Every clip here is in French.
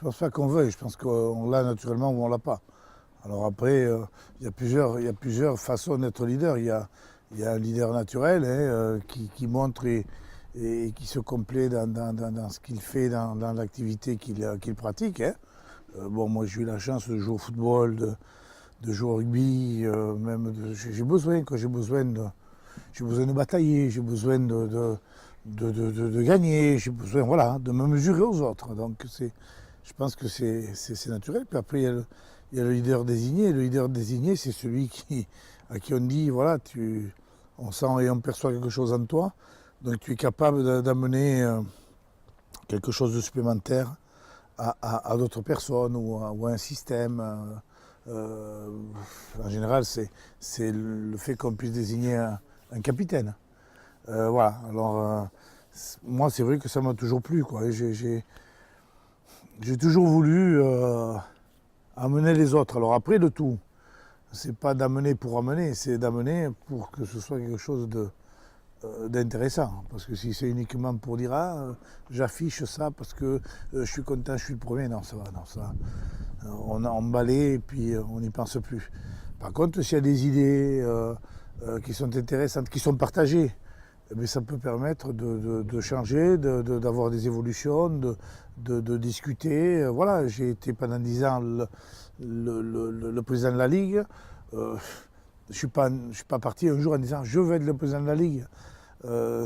Je pense pas qu'on veuille, je pense qu'on l'a naturellement ou on l'a pas. Alors après, il y a plusieurs façons d'être leader. Il y a un leader naturel qui montre et qui se complaît dans ce qu'il fait, dans l'activité qu'il pratique. Bon, moi j'ai eu la chance de jouer au football, de jouer au rugby, j'ai besoin, quoi, j'ai besoin de batailler, j'ai besoin de gagner, j'ai besoin voilà, de me mesurer aux autres. Donc je pense que c'est naturel. Puis après, il y a le leader désigné. Le leader désigné, c'est celui à qui on dit, voilà, on sent et on perçoit quelque chose en toi. Donc tu es capable d'amener quelque chose de supplémentaire à d'autres personnes ou à un système. En général, c'est le fait qu'on puisse désigner un capitaine. Voilà, alors moi c'est vrai que ça m'a toujours plu, quoi. J'ai toujours voulu amener les autres. Alors après, le tout, c'est pas d'amener pour amener, c'est d'amener pour que ce soit quelque chose d'intéressant. Parce que si c'est uniquement pour dire j'affiche ça parce que je suis content, je suis le premier, non, ça va, non, ça. On balaye et puis on n'y pense plus. Par contre, s'il y a des idées qui sont intéressantes, qui sont partagées, mais ça peut permettre de changer, d'avoir des évolutions, de discuter. Voilà, j'ai été pendant 10 ans le président de la Ligue. Je suis pas parti un jour en disant je veux être le président de la Ligue.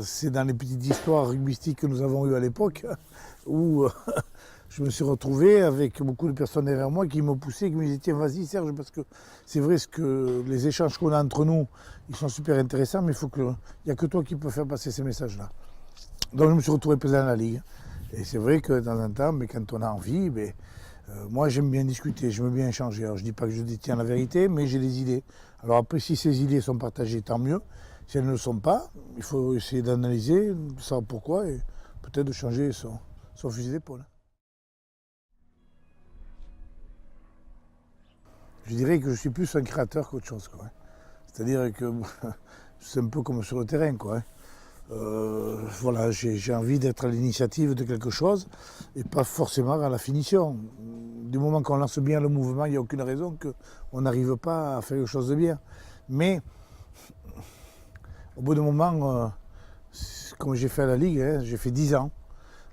C'est dans les petites histoires rugbystiques que nous avons eues à l'époque où je me suis retrouvé avec beaucoup de personnes derrière moi qui m'ont poussé, qui me disaient tiens vas-y Serge, parce que c'est vrai que les échanges qu'on a entre nous, ils sont super intéressants, mais il n'y a que toi qui peux faire passer ces messages-là. Donc je me suis retrouvé président de la Ligue. Et c'est vrai que de temps en temps, mais quand on a envie, moi j'aime bien discuter, j'aime bien échanger. Alors je ne dis pas que je détiens la vérité, mais j'ai des idées. Alors après, si ces idées sont partagées, tant mieux. Si elles ne le sont pas, il faut essayer d'analyser, de savoir pourquoi, et peut-être de changer son fusil d'épaule. Je dirais que je suis plus un créateur qu'autre chose, quoi. C'est-à-dire que c'est un peu comme sur le terrain, quoi. Voilà, j'ai envie d'être à l'initiative de quelque chose et pas forcément à la finition. Du moment qu'on lance bien le mouvement, il n'y a aucune raison qu'on n'arrive pas à faire quelque chose de bien. Mais au bout d'un moment, comme j'ai fait à la Ligue, j'ai fait 10 ans.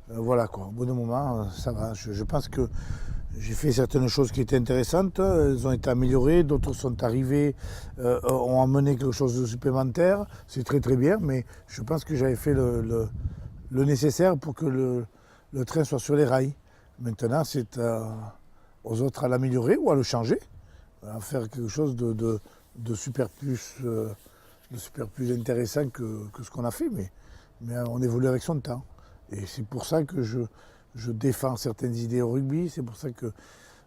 Voilà quoi, au bout d'un moment, ça va. Je pense que j'ai fait certaines choses qui étaient intéressantes, elles ont été améliorées, d'autres sont arrivées, ont amené quelque chose de supplémentaire, c'est très très bien, mais je pense que j'avais fait le nécessaire pour que le train soit sur les rails. Maintenant, c'est aux autres à l'améliorer ou à le changer, à faire quelque chose de super plus intéressant que ce qu'on a fait, mais on évolue avec son temps. Et c'est pour ça que je défends certaines idées au rugby, c'est pour ça que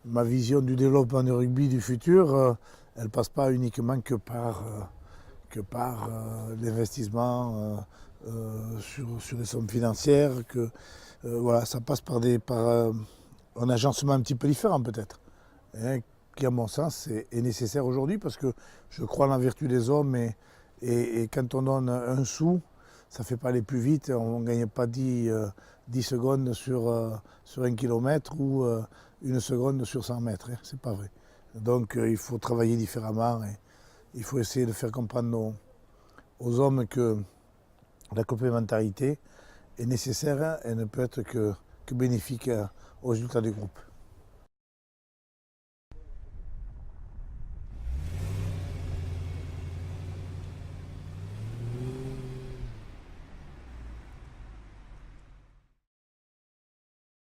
ma vision du développement du rugby du futur, elle ne passe pas uniquement que par l'investissement sur les sommes financières, voilà, ça passe par un agencement un petit peu différent peut-être, hein, qui à mon sens est nécessaire aujourd'hui parce que je crois en la vertu des hommes et quand on donne un sou, ça ne fait pas aller plus vite, on ne gagne pas 10 secondes sur 1 kilomètre ou 1 seconde sur 100 mètres, hein, c'est pas vrai. Donc il faut travailler différemment et il faut essayer de faire comprendre aux hommes que la complémentarité est nécessaire et ne peut être que bénéfique aux résultats du groupe.